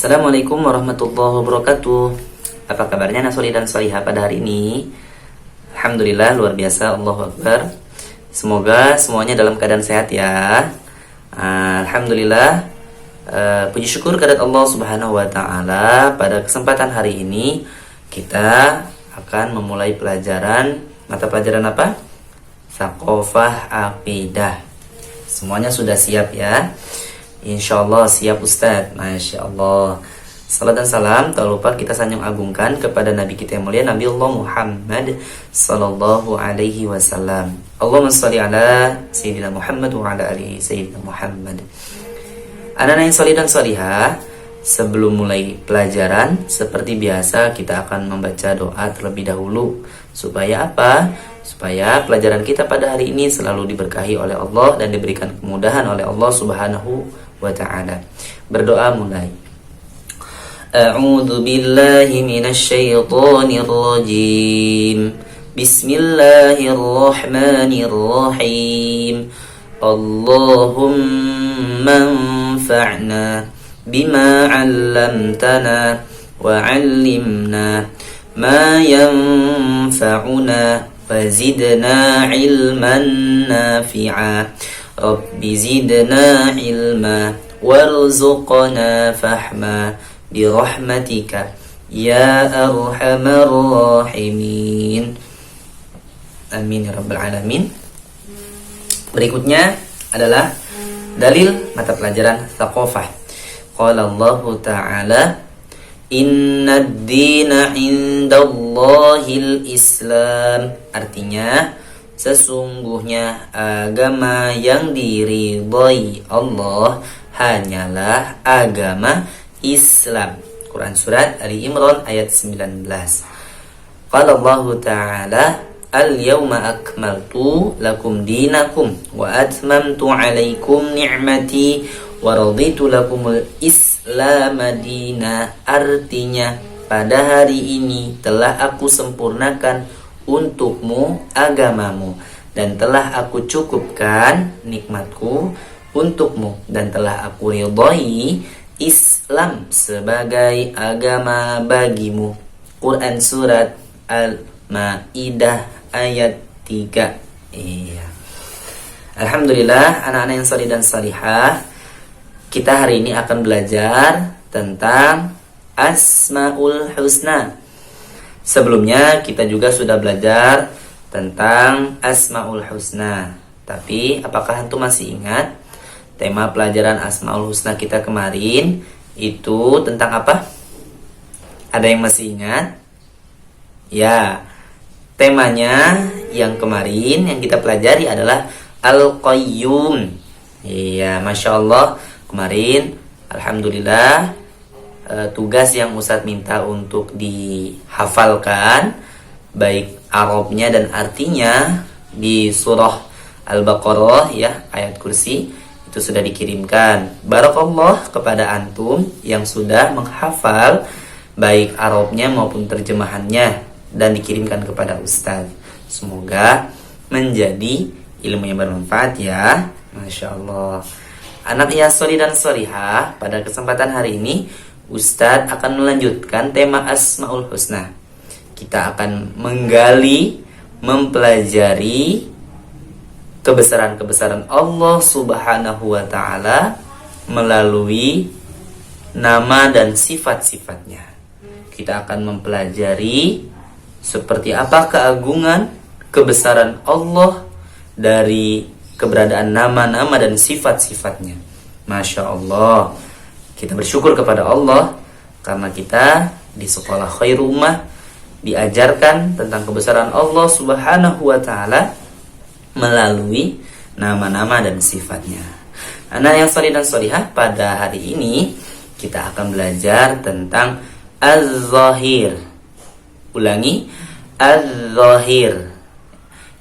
Assalamualaikum warahmatullahi wabarakatuh. Apa kabarnya Nasoli dan Solihah pada hari ini? Alhamdulillah, luar biasa, Allahu Akbar. Semoga semuanya dalam keadaan sehat ya. Alhamdulillah, puji syukur kehadirat Allah Subhanahu wa Ta'ala. Pada kesempatan hari ini kita akan memulai pelajaran. Mata pelajaran apa? Thaqafah Aqidah. Semuanya sudah siap ya? Insyaallah siap Ustadz. Masya Allah. Salam dan salam tak lupa kita sanjung agungkan kepada Nabi kita yang mulia, Nabi Allah Muhammad Sallallahu alaihi wasallam. Allahumma salli ala Sayyidina Muhammad wa ala alihi Sayyidina Muhammad. Anak-anak yang salih dan salihah, sebelum mulai pelajaran seperti biasa kita akan membaca doa terlebih dahulu. Supaya apa? Supaya pelajaran kita pada hari ini selalu diberkahi oleh Allah dan diberikan kemudahan oleh Allah Subhanahu wa Ta'ala. Berdoa mulai. A'udzu billahi minasy syaithanir rajim. Bismillahirrahmanirrahim. Allahumma anfa'na bima 'allamtana wa 'allimna ma yanfa'una wazidna 'ilman nafi'a. Rabbi zidna 'ilma warzuqna fahma birahmatika ya arhamar rahimin. Amin ya rabbal alamin. Berikutnya adalah dalil mata pelajaran Thaqafah. Qala Allah Ta'ala, Inna ad-dina indallahil Islam. Artinya, sesungguhnya agama yang diridhai Allah hanyalah agama Islam. Quran Surat Ali Imran ayat 19. Qala Allah Ta'ala, Al-yawma akmaltu lakum dinakum wa atmamtu alaikum ni'mati wa raditu lakumul Islam madina. Artinya, pada hari ini telah aku sempurnakan untukmu agamamu dan telah aku cukupkan nikmatku untukmu dan telah aku ridhai Islam sebagai agama bagimu. Quran Surat Al-Ma'idah ayat 3. Iya. Alhamdulillah, anak-anak yang salih dan salihah, kita hari ini akan belajar tentang Asmaul Husna. Sebelumnya kita juga sudah belajar tentang Asmaul Husna. Tapi apakah antum masih ingat tema pelajaran Asmaul Husna kita kemarin itu tentang apa? Ada yang masih ingat? Ya, temanya yang kemarin yang kita pelajari adalah Al-Qayyum. Iya, Masya Allah. Kemarin, Alhamdulillah, tugas yang Ustadz minta untuk dihafalkan, baik Arabnya dan artinya di surah Al-Baqarah ya, ayat kursi, itu sudah dikirimkan. Barakallah kepada antum yang sudah menghafal baik Arabnya maupun terjemahannya dan dikirimkan kepada Ustadz. Semoga menjadi ilmu yang bermanfaat ya. Masya Allah. Anak ya soli dan solihah, pada kesempatan hari ini Ustadz akan melanjutkan tema Asmaul Husna. Kita akan menggali, mempelajari kebesaran-kebesaran Allah Subhanahu wa Ta'ala melalui nama dan sifat-sifatnya. Kita akan mempelajari seperti apa keagungan, kebesaran Allah dari keberadaan nama-nama dan sifat-sifatnya. Masya Allah. Kita bersyukur kepada Allah karena kita di sekolah Khairul Ummah diajarkan tentang kebesaran Allah Subhanahu wa Ta'ala melalui nama-nama dan sifatnya. Anak yang salih dan salihah, pada hari ini kita akan belajar tentang Az-Zahir. Ulangi, Az-Zahir.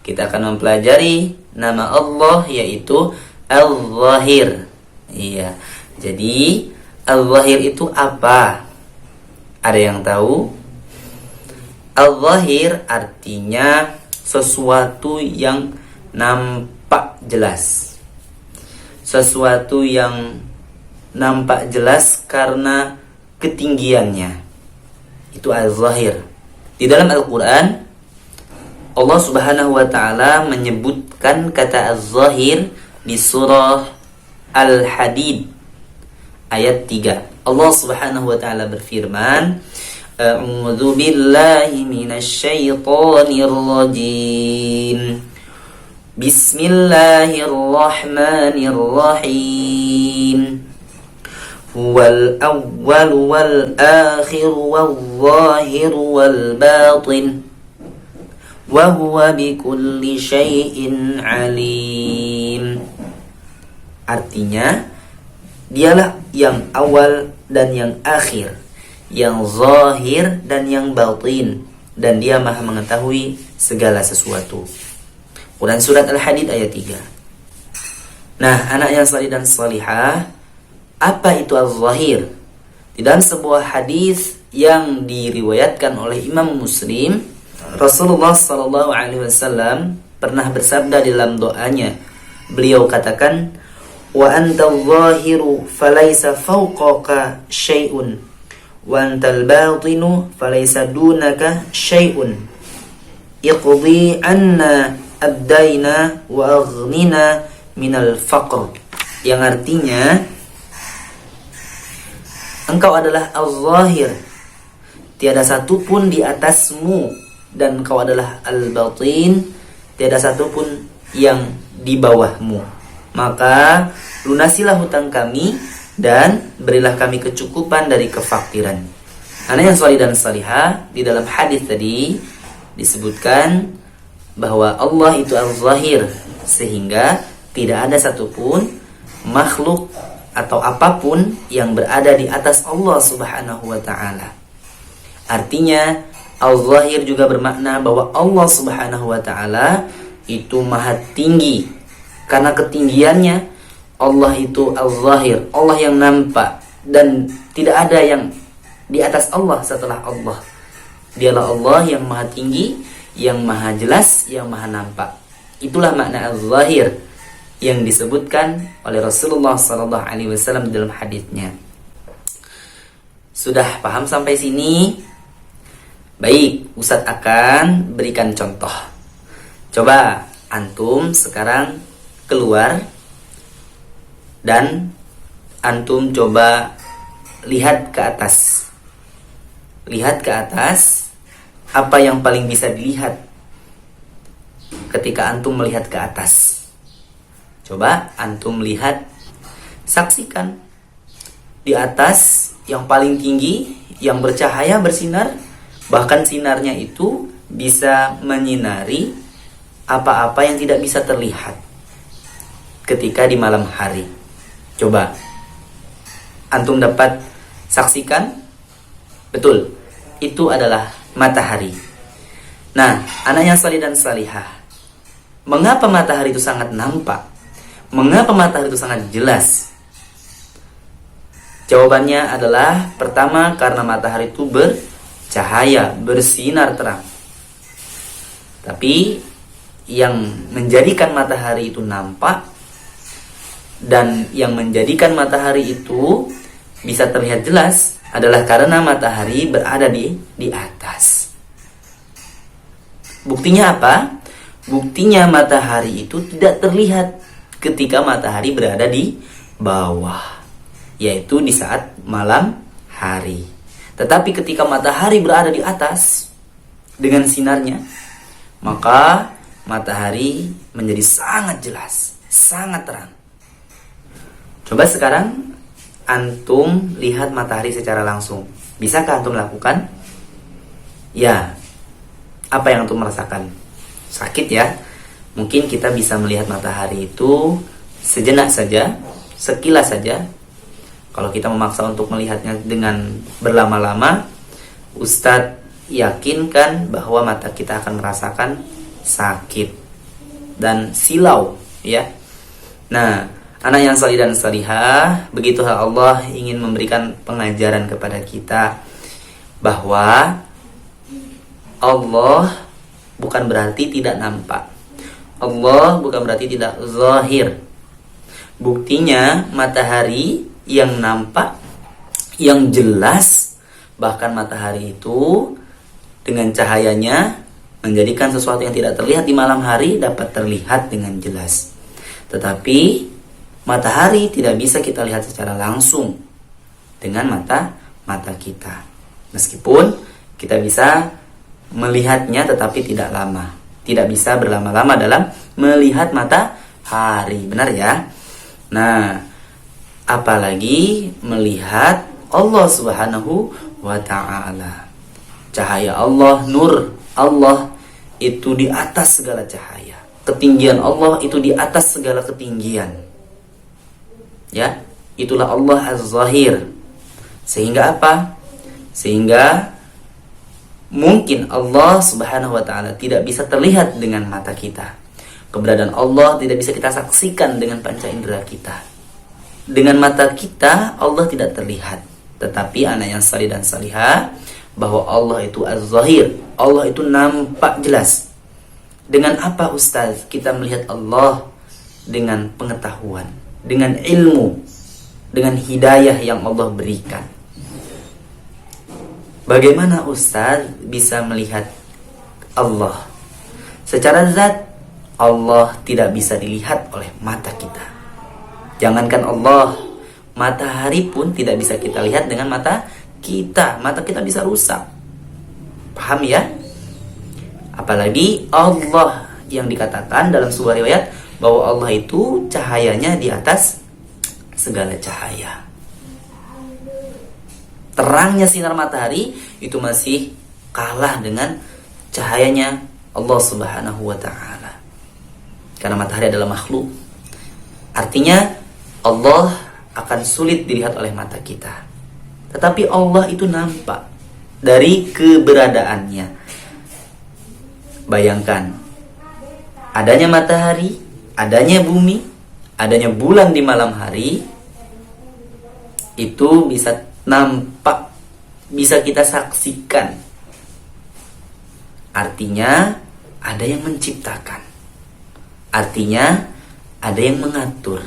Kita akan mempelajari nama Allah yaitu Al-Zahir. Iya. Jadi Al-Zahir itu apa? Ada yang tahu? Al-Zahir artinya sesuatu yang nampak jelas. Sesuatu yang nampak jelas karena ketinggiannya. Itu az-zahir. Di dalam Al-Quran, Allah Subhanahu wa ta'ala menyebutkan kata az-zahir di surah Al-Hadid ayat 3. Allah Subhanahu wa ta'ala berfirman, A'udzu billahi minasy syaithanir rajim. Bismillahirrahmanirrahim. Huwal awwal wal akhir wal zahir wal batin wa huwa bikulli syai'in alim. Artinya, dialah yang awal dan yang akhir, yang zahir dan yang batin, dan dia maha mengetahui segala sesuatu. Quran surat Al-Hadid ayat 3. Nah, anak yang salih dan salihah, apa itu az-zahir? Di dalam sebuah hadis yang diriwayatkan oleh Imam Muslim, Rasulullah sallallahu alaihi wasallam pernah bersabda dalam doanya. Beliau katakan, "Wa antal zahiru falaysa fawqaka syai'un, wa antal batinu falaysa dunaka syai'un. Iqdi anna ad-daina wa aghnina minal faqr." Yang artinya, engkau adalah al-zahir, tiada satu pun di atasmu, dan engkau adalah al-batin, tiada satu pun yang di bawahmu. Maka lunasilah hutang kami dan berilah kami kecukupan dari kefakiran. Anak yang salih dan salihah, di dalam hadis tadi disebutkan bahwa Allah itu al-zahir, sehingga tidak ada satupun makhluk atau apapun yang berada di atas Allah Subhanahu wa ta'ala. Artinya, al-zahir juga bermakna bahwa Allah Subhanahu wa ta'ala itu maha tinggi. Karena ketinggiannya, Allah itu al-zahir, Allah yang nampak, dan tidak ada yang di atas Allah setelah Allah. Dialah Allah yang maha tinggi, yang maha jelas, yang maha nampak. Itulah makna al-zahir yang disebutkan oleh Rasulullah sallallahu alaihi wasallam di dalam hadisnya. Sudah paham sampai sini? Baik, Ustadz akan berikan contoh. Coba antum sekarang keluar dan antum coba lihat ke atas. Lihat ke atas, apa yang paling bisa dilihat ketika antum melihat ke atas? Coba antum lihat, saksikan di atas yang paling tinggi, yang bercahaya, bersinar, bahkan sinarnya itu bisa menyinari apa-apa yang tidak bisa terlihat ketika di malam hari. Coba antum dapat saksikan, betul, itu adalah matahari. Nah, anak yang salih dan salihah, mengapa matahari itu sangat nampak? Mengapa matahari itu sangat jelas? Jawabannya adalah, pertama, karena matahari itu bercahaya, bersinar terang. Tapi yang menjadikan matahari itu nampak dan yang menjadikan matahari itu bisa terlihat jelas adalah karena matahari berada di atas. Buktinya apa? Buktinya matahari itu tidak terlihat ketika matahari berada di bawah, yaitu di saat malam hari. Tetapi ketika matahari berada di atas dengan sinarnya, maka matahari menjadi sangat jelas, sangat terang. Coba sekarang antum lihat matahari secara langsung. Bisakah antum lakukan? Ya. Apa yang antum merasakan? Sakit ya? Mungkin kita bisa melihat matahari itu sejenak saja, sekilas saja. Kalau kita memaksa untuk melihatnya dengan berlama-lama, Ustadz yakinkan bahwa mata kita akan merasakan sakit dan silau, ya. Nah, anak yang salih dan salihah, begitulah Allah ingin memberikan pengajaran kepada kita bahwa Allah bukan berarti tidak nampak. Allah bukan berarti tidak zahir. Buktinya matahari yang nampak, yang jelas. Bahkan matahari itu dengan cahayanya menjadikan sesuatu yang tidak terlihat di malam hari dapat terlihat dengan jelas. Tetapi matahari tidak bisa kita lihat secara langsung dengan mata kita. Meskipun kita bisa melihatnya tetapi tidak lama. Tidak bisa berlama-lama dalam melihat matahari. Benar ya? Nah, apalagi melihat Allah Subhanahu wa ta'ala. Cahaya Allah, nur Allah itu di atas segala cahaya. Ketinggian Allah itu di atas segala ketinggian. Ya, itulah Allah Az-Zahir. Sehingga apa? Sehingga mungkin Allah Subhanahu wa ta'ala tidak bisa terlihat dengan mata kita. Keberadaan Allah tidak bisa kita saksikan dengan panca indera kita. Dengan mata kita Allah tidak terlihat. Tetapi anak yang salih dan salihah, bahwa Allah itu Az-Zahir, Allah itu nampak jelas. Dengan apa Ustaz kita melihat Allah? Dengan pengetahuan, dengan ilmu, dengan hidayah yang Allah berikan. Bagaimana Ustaz bisa melihat Allah? Secara zat, Allah tidak bisa dilihat oleh mata kita. Jangankan Allah, matahari pun tidak bisa kita lihat dengan mata kita. Mata kita bisa rusak. Paham ya? Apalagi Allah yang dikatakan dalam sebuah riwayat bahwa Allah itu cahayanya di atas segala cahaya. Terangnya sinar matahari itu masih kalah dengan cahayanya Allah Subhanahu wa ta'ala. Karena matahari adalah makhluk. Artinya Allah akan sulit dilihat oleh mata kita. Tetapi Allah itu nampak dari keberadaannya. Bayangkan, adanya matahari, adanya bumi, adanya bulan di malam hari, itu bisa nampak, bisa kita saksikan. Artinya ada yang menciptakan. Artinya ada yang mengatur.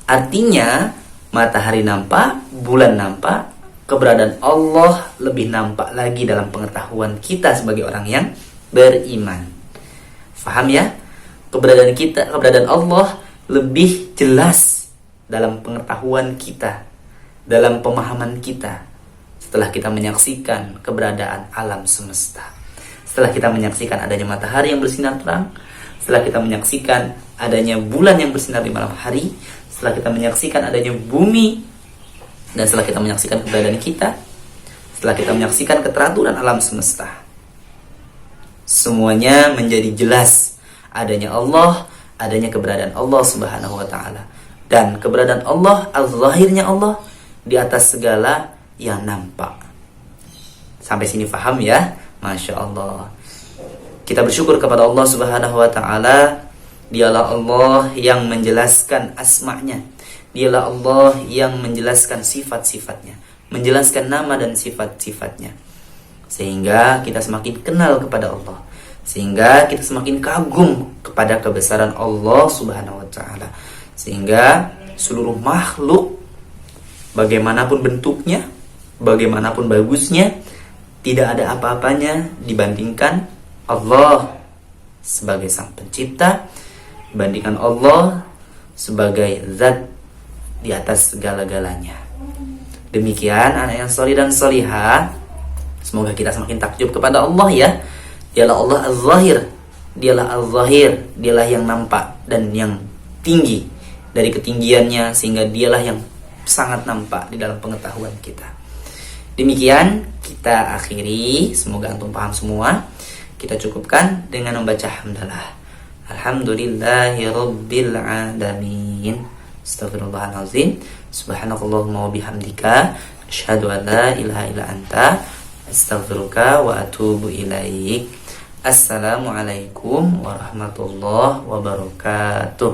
Artinya matahari nampak, bulan nampak, keberadaan Allah lebih nampak lagi dalam pengetahuan kita sebagai orang yang beriman. Faham ya? Keberadaan Allah lebih jelas dalam pengetahuan kita, dalam pemahaman kita, setelah kita menyaksikan keberadaan alam semesta. Setelah kita menyaksikan adanya matahari yang bersinar terang, setelah kita menyaksikan adanya bulan yang bersinar di malam hari, setelah kita menyaksikan adanya bumi, dan setelah kita menyaksikan keberadaan kita, setelah kita menyaksikan keteraturan alam semesta, semuanya menjadi jelas adanya Allah, adanya keberadaan Allah Subhanahu wa ta'ala. Dan keberadaan Allah, al-zahirnya Allah, di atas segala yang nampak. Sampai sini paham ya? Masya Allah. Kita bersyukur kepada Allah Subhanahu wa ta'ala. Dialah Allah yang menjelaskan asma'nya. Dialah Allah yang menjelaskan sifat-sifatnya, menjelaskan nama dan sifat-sifatnya, sehingga kita semakin kenal kepada Allah, sehingga kita semakin kagum kepada kebesaran Allah Subhanahu wa ta'ala, sehingga seluruh makhluk, bagaimanapun bentuknya, bagaimanapun bagusnya, tidak ada apa-apanya dibandingkan Allah sebagai sang pencipta, dibandingkan Allah sebagai zat di atas segala-galanya. Demikian anak yang solih dan solihah, semoga kita semakin takjub kepada Allah ya. Dialah Allah Az-Zahir, dialah Az-Zahir, dialah yang nampak dan yang tinggi dari ketinggiannya, sehingga dialah yang sangat nampak di dalam pengetahuan kita. Demikian kita akhiri, semoga antum paham semua. Kita cukupkan dengan membaca hamdalah. Alhamdulillahirabbil alamin. Astaghfirullahalazim. Subhanakallahumma wa bihamdika asyhadu an la ilaha illa anta astaghfiruka wa atubu ilaik. Assalamualaikum warahmatullahi wabarakatuh.